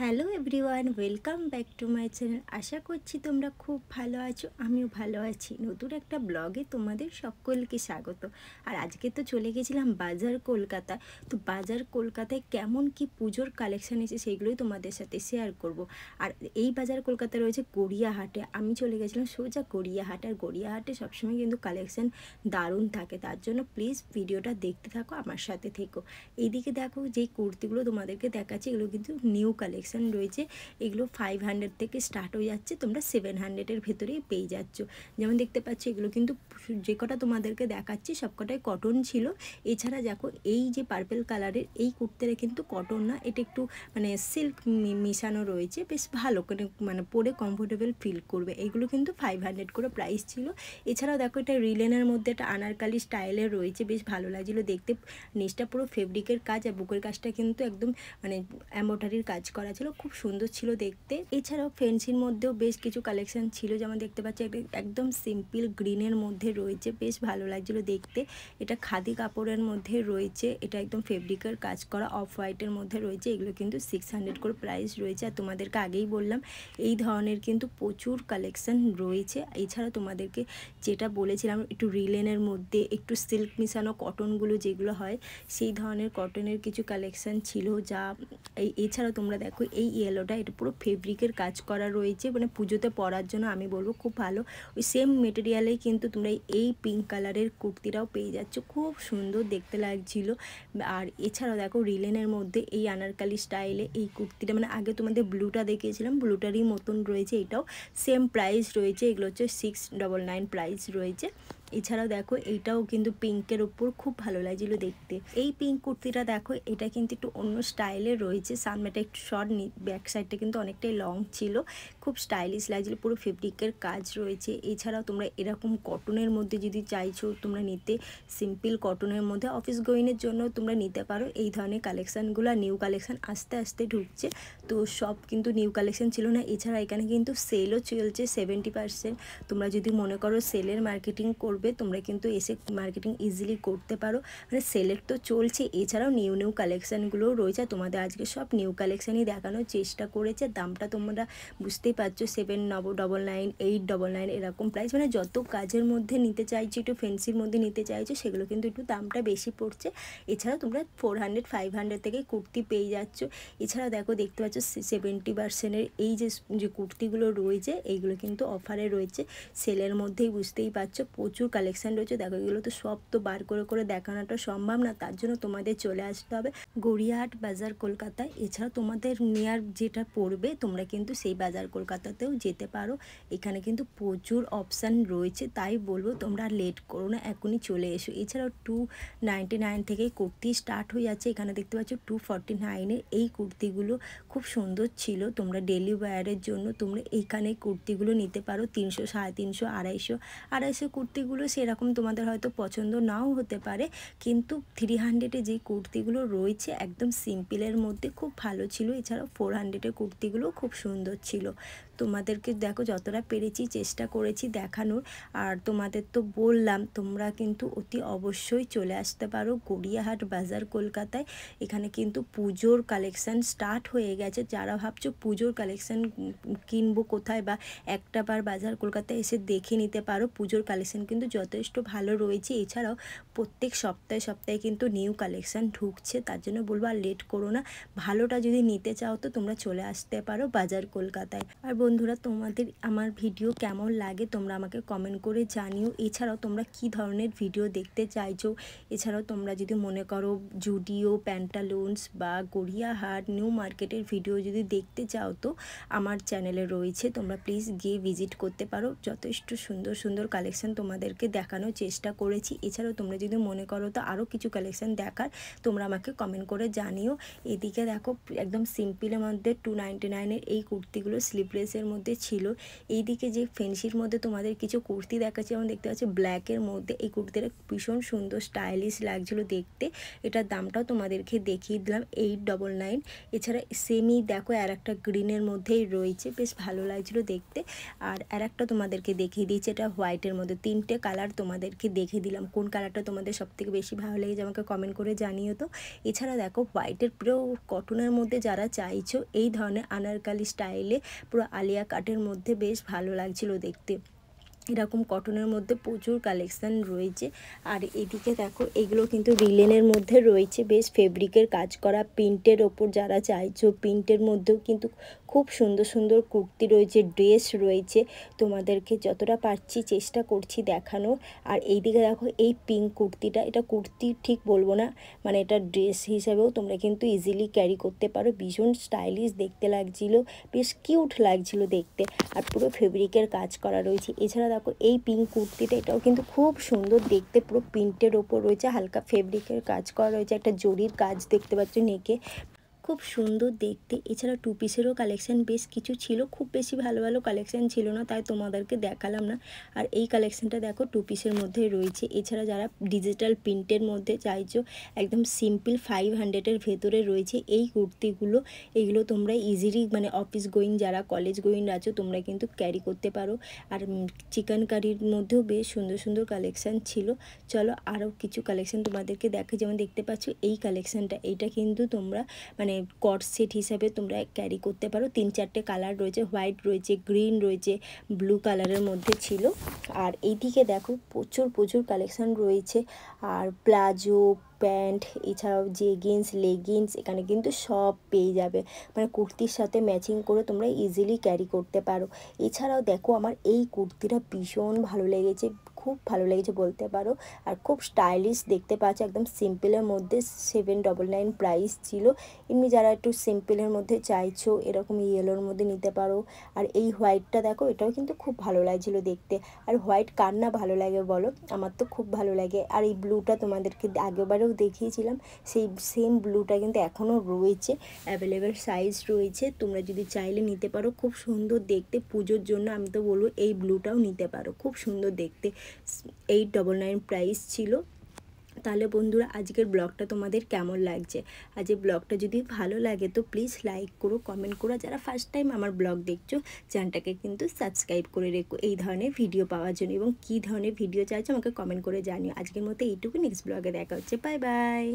Hello everyone, welcome back to my channel. আশা করছি তোমরা খুব ভালো আছো, আমিও ভালো আছি। নতুন একটা ব্লগে তোমাদের সকলকে স্বাগত। আর আজকে তো চলে গেছিলাম বাজার কলকাতা। তো বাজার কলকাতায় কেমন কি পুজোর কালেকশান এসে সেগুলোই তোমাদের সাথে শেয়ার করব। আর এই বাজার কলকাতা রয়েছে গড়িয়াহাটে। আমি চলে গেছিলাম সোজা গড়িয়াহাট। আর গড়িয়াহাটে সবসময় কিন্তু কালেকশান দারুণ থাকে, তার জন্য প্লিজ ভিডিওটা দেখতে থাকো, আমার সাথে থেকো। এইদিকে দেখো যেই কুর্তিগুলো তোমাদেরকে দেখাচ্ছি, এগুলো কিন্তু নিউ কালেকশন রয়েছে। এগুলো 500 থেকে স্টার্ট হয়ে যাচ্ছে, তোমরা 700-এর ভেতরেই পেয়ে যাচ্ছ। যেমন দেখতে পাচ্ছ, এগুলো কিন্তু যে কটা তোমাদেরকে দেখাচ্ছি সবকটাই কটন ছিল। এছাড়া দেখো এই যে পার্পেল কালারের এই কুর্তিটা কিন্তু কটন না, এটা একটু মানে সিল্ক মিশানো রয়েছে, বেশ ভালো করে মানে পরে কমফোর্টেবল ফিল করবে। এইগুলো কিন্তু 500 করে প্রাইস ছিল। এছাড়াও দেখো এটা রিলেনের মধ্যে একটা আনারকালি স্টাইলের রয়েছে, বেশ ভালো লাগছিলো দেখতে। নিচটা পুরো ফেব্রিকের কাজ, আর বুকের কাজটা কিন্তু একদম মানে এমব্রয়ডারির কাজ করা ছিল, খুব সুন্দর ছিল দেখতে। এছাড়াও ফেন্সির মধ্যেও বেশ কিছু কালেকশন ছিল, যেমন দেখতে পাচ্ছি একদম সিম্পল গ্রিনের মধ্যে রয়েছে, বেশ ভালো লাগছিল দেখতে। এটা খাদি কাপড়ের মধ্যে রয়েছে, এটা একদম ফেব্রিকের কাজ করা, অফ হোয়াইটের মধ্যে রয়েছে। এগুলো কিন্তু 600 করে প্রাইস রয়েছে। আর তোমাদেরকে আগেই বললাম এই ধরনের কিন্তু প্রচুর কালেকশন রয়েছে। এছাড়া তোমাদেরকে যেটা বলেছিলাম একটু রিলেনের মধ্যে একটু সিল্ক মিশানো কটনগুলো যেগুলো হয়, সেই ধরনের কটনের কিছু কালেকশান ছিল। যা এছাড়াও তোমরা দেখো এই ইয়েলোটা, এটা পুরো ফেব্রিকের কাজ করা রয়েছে, মানে পুজোতে পরার জন্য আমি বলবো খুব ভালো। ওই সেম মেটেরিয়ালেই কিন্তু তোমরা এই পিঙ্ক কালারের কুর্তিটাও পেয়ে যাচ্ছ, খুব সুন্দর দেখতে লাগছিল। আর এছাড়াও দেখো রিলেনের মধ্যে এই আনারকালি স্টাইলে এই কুর্তিটা, মানে আগে তোমাদের ব্লুটা দেখিয়েছিলাম, ব্লুটারই মতন রয়েছে, এটাও সেম প্রাইস রয়েছে। এগুলো হচ্ছে 699 প্রাইস রয়েছে। এছাড়াও দেখো এইটাও কিন্তু পিঙ্কের ওপর খুব ভালো লাগছিল দেখতে। এই পিঙ্ক কুর্তিটা দেখো, এটা কিন্তু একটু অন্য স্টাইলের রয়েছে, সামনেটা একটু শর্ট, ব্যাক সাইডটা কিন্তু অনেকটাই লং ছিল, খুব স্টাইলিশ লাগছিল, পুরো ফেব্রিকের কাজ রয়েছে। এছাড়াও তোমরা এরকম কটনের মধ্যে যদি চাইছো তোমরা নিতে, সিম্পল কটনের মধ্যে অফিস গোয়িংয়ের জন্য তোমরা নিতে পারো এই ধরনের কালেকশানগুলো। নিউ কালেকশান আস্তে আস্তে ঢুকছে, তো সব কিন্তু নিউ কালেকশান ছিল না। এছাড়া এখানে কিন্তু সেলও চলছে 70%। তোমরা যদি মনে করো সেলের মার্কেটিং করবে, তোমরা কিন্তু এসে মার্কেটিং ইজিলি করতে পারো, মানে সেলের তো চলছে। এছাড়াও নিউ নিউ কালেকশানগুলোও রয়েছে, তোমাদের আজকে সব নিউ কালেকশানই দেখানোর চেষ্টা করেছে। দামটা তোমরা বুঝতেই পারছো, 799, 899 এরকম প্রাইস, মানে যত কাজের মধ্যে নিতে চাইছো, একটু ফ্যান্সির মধ্যে নিতে চাইছো, সেগুলো কিন্তু একটু দামটা বেশি পড়ছে। এছাড়াও তোমরা 400, 500 থেকে কুর্তি পেয়ে যাচ্ছ। এছাড়াও দেখো দেখতে পাচ্ছ 70%-এর এই যে কুর্তিগুলো রয়েছে, এইগুলো কিন্তু অফারে রয়েছে, সেলের মধ্যেই, বুঝতেই পারছো প্রচুর কালেকশান রয়েছে। দেখো এগুলো তো সব তো বার করে করে দেখানোটা সম্ভব না, তার জন্য তোমাদের চলে আসতে হবে গড়িয়াহাট বাজার কলকাতায়। এছাড়া তোমাদের নেয়ার যেটা পড়বে, তোমরা কিন্তু সেই বাজার কলকাতাতেও যেতে পারো। এখানে কিন্তু প্রচুর অপশান রয়েছে, তাই বলবো তোমরা লেট করো না, এখনই চলে এসো। এছাড়াও 299 থেকে কুর্তি স্টার্ট হয়ে যাচ্ছে। এখানে দেখতে পাচ্ছ 249-এর এই কুর্তিগুলো খুব সুন্দর ছিল, তোমরা ডেলি ওয়্যারের জন্য তোমরা এইখানে কুর্তিগুলো নিতে পারো। 300, 350, 250 কুর্তিগুলো সেরকম তোমাদের হয়তো পছন্দ নাও হতে পারে, কিন্তু 300-এ যে কুর্তিগুলো রয়েছে একদম সিম্পলের মধ্যে খুব ভালো ছিল। এছাড়াও 400-এর কুর্তিগুলো খুব সুন্দর ছিল। তোমাদেরকে দেখো যতটা পেরেছি চেষ্টা করেছি দেখানোর। আর তোমাদের তো বললাম তোমরা কিন্তু অতি অবশ্যই চলে আসতে পারো গড়িয়াহাট বাজার কলকাতায়। এখানে কিন্তু পুজোর কালেকশান স্টার্ট হয়ে গেছে। যারা ভাবছো পুজোর কালেকশান কিনবো কোথায়, বা একটা বার বাজার কলকাতায় এসে দেখে নিতে পারো, পুজোর কালেকশান কিন্তু যথেষ্ট ভালো রয়েছে। এছাড়াও প্রত্যেক সপ্তাহে সপ্তাহে কিন্তু নিউ কালেকশান ঢুকছে, তার জন্য বলবো আর লেট করো না। ভালোটা যদি নিতে চাও তো তোমরা চলে আসতে পারো বাজার কলকাতায়। আর বন্ধুরা, তোমাদের আমার ভিডিও কেমন লাগে তোমরা আমাকে কমেন্ট করে জানিও। এছাড়াও তোমরা কি ধরনের ভিডিও দেখতে চাইছো, এছাড়াও তোমরা যদি মনে করো জুডিও, প্যান্টালুন্স বা গড়িয়াহাট নিউ মার্কেটের ভিডিও যদি দেখতে চাও, তো আমার চ্যানেলে রয়েছে, তোমরা প্লিজ গিয়ে ভিজিট করতে পারো। যথেষ্ট সুন্দর সুন্দর কালেকশান তোমাদেরকে দেখানোর চেষ্টা করেছি। এছাড়াও তোমরা যদি মনে করো তো আরও কিছু কালেকশান দেখার, তোমরা আমাকে কমেন্ট করে জানিও। এদিকে দেখো একদম সিম্পলের মধ্যে 299-এর এই কুর্তিগুলো স্লিভলেসের প্রাইসের মধ্যে ছিল। এইদিকে যে ফেন্সির মধ্যে তোমাদের কিছু কুর্তি দেখাচ্ছে, যেমন দেখতে পাচ্ছি ব্ল্যাকের মধ্যে। এই কুর্তিটা ভীষণ সুন্দর স্টাইলিশ লাগছিলো দেখতে। এটার দামটাও তোমাদেরকে দেখিয়ে দিলাম 899। এছাড়া সেমি দেখো আর একটা গ্রিনের মধ্যেই রয়েছে, বেশ ভালো লাগছিলো দেখতে। আর একটা তোমাদেরকে দেখিয়ে দিয়েছি, এটা হোয়াইটের মধ্যে। 3টে কালার তোমাদেরকে দেখে দিলাম, কোন কালারটা তোমাদের সবথেকে বেশি ভালো লেগেছে আমাকে কমেন্ট করে জানিও তো। এছাড়া দেখো হোয়াইটের পুরো কটনের মধ্যে যারা চাইছো এই ধরনের আনারকালি স্টাইলে পুরো আলিয়া কাটের মধ্যে, বেশ ভালো লাগছিলো দেখতে। এরকম কটনের মধ্যে প্রচুর কালেকশান রয়েছে। আর এদিকে দেখো এগুলো কিন্তু রিলেনের মধ্যে রয়েছে, বেশ ফেব্রিকের কাজ করা। প্রিন্টের ওপর যারা চাইছো, প্রিন্টের মধ্যেও কিন্তু খুব সুন্দর সুন্দর কুর্তি রয়েছে, ড্রেস রয়েছে। তোমাদেরকে যতটা পারছি চেষ্টা করছি দেখানো। আর এইদিকে দেখো এই পিঙ্ক কুর্তিটা, এটা কুর্তি ঠিক বলবো না, মানে এটা ড্রেস হিসাবেও তোমরা কিন্তু ইজিলি ক্যারি করতে পারো। ভীষণ স্টাইলিশ দেখতে লাগছিলো, বেশ কিউট লাগছিলো দেখতে। আর পুরো ফেব্রিকের কাজ করা রয়েছে। এছাড়া দেখো এই পিঙ্ক কুর্তিটা, এটাও কিন্তু খুব সুন্দর দেখতে, পুরো প্রিন্টের ওপর রয়েছে, হালকা ফেব্রিকের কাজ করা রয়েছে, একটা জরির কাজ দেখতে পাচ্ছ নেকে, খুব সুন্দর দেখতে। এছাড়া 2 পিসেরও কালেকশান বেশ কিছু ছিল, খুব বেশি ভালো ভালো কালেকশান ছিল না, তাই তোমাদেরকে দেখালাম না। আর এই কালেকশানটা দেখো 2 পিসের মধ্যে রয়েছে। এছাড়া যারা ডিজিটাল প্রিন্টের মধ্যে চাইছো, একদম সিম্পল 500-এর ভেতরে রয়েছে এই কুর্তিগুলো। এগুলো তোমরা ইজিলি মানে অফিস গোয়িং, যারা কলেজ গোয়িং আছো, তোমরা কিন্তু ক্যারি করতে পারো। আর চিকেন কারির মধ্যেও বেশ সুন্দর সুন্দর কালেকশান ছিল। চলো আরও কিছু কালেকশান তোমাদেরকে দেখো। যেমন দেখতে পাচ্ছ এই কালেকশানটা, এইটা কিন্তু তোমরা মানে কট সেট হিসাবে তোমরা ক্যারি করতে পারো। 3-4টে কালার রয়েছে, হোয়াইট রয়েছে, গ্রিন রয়েছে, ব্লু কালারের মধ্যে ছিল। আর এইদিকে দেখো প্রচুর প্রচুর কালেকশান রয়েছে। আর প্লাজো, প্যান্ট, এছাড়াও জেগিন্স, লেগিংস, এখানে কিন্তু সব পেয়ে যাবে। মানে কুর্তির সাথে ম্যাচিং করে তোমরা ইজিলি ক্যারি করতে পারো। এছাড়াও দেখো আমার এই কুর্তিটা ভীষণ ভালো লেগেছে, খুব ভালো লেগেছে বলতে পারো। আর খুব স্টাইলিশ দেখতে পাচ্ছ, একদম সিম্পলের মধ্যে 799 প্রাইস ছিল। এমনি যারা একটু সিম্পলের মধ্যে চাইছো, এরকম ইয়েলোর মধ্যে নিতে পারো। আর এই হোয়াইটটা দেখো, এটাও কিন্তু খুব ভালো লাগছিলো দেখতে। আর হোয়াইট কার না ভালো লাগে বলো, আমার তো খুব ভালো লাগে। আর এই ব্লুটা তোমাদেরকে আগেবারেও দেখিয়েছিলাম, সেই সেম ব্লুটা কিন্তু এখনও রয়েছে, অ্যাভেলেবেল সাইজ রয়েছে, তোমরা যদি চাইলে নিতে পারো। খুব সুন্দর দেখতে, পুজোর জন্য আমি তো বলবো এই ব্লুটাও নিতে পারো, খুব সুন্দর দেখতে। 899 প্রাইস ছিল। তাহলে বন্ধুরা আজকের ব্লগটা তোমাদের কেমন লাগছে? আজ এই ব্লগটা যদি ভালো লাগে তো প্লিজ লাইক করো, কমেন্ট করো। যারা ফার্স্ট টাইম আমার ব্লগ দেখছো, চ্যানেলটাকে কিন্তু সাবস্ক্রাইব করে রেখো এই ধরনের ভিডিও পাওয়ার জন্য। এবং কী ধরনের ভিডিও চাইছো আমাকে কমেন্ট করে জানিও। আজকের মতো এইটুকু, নেক্সট ব্লগে দেখা হচ্ছে, বাই বাই।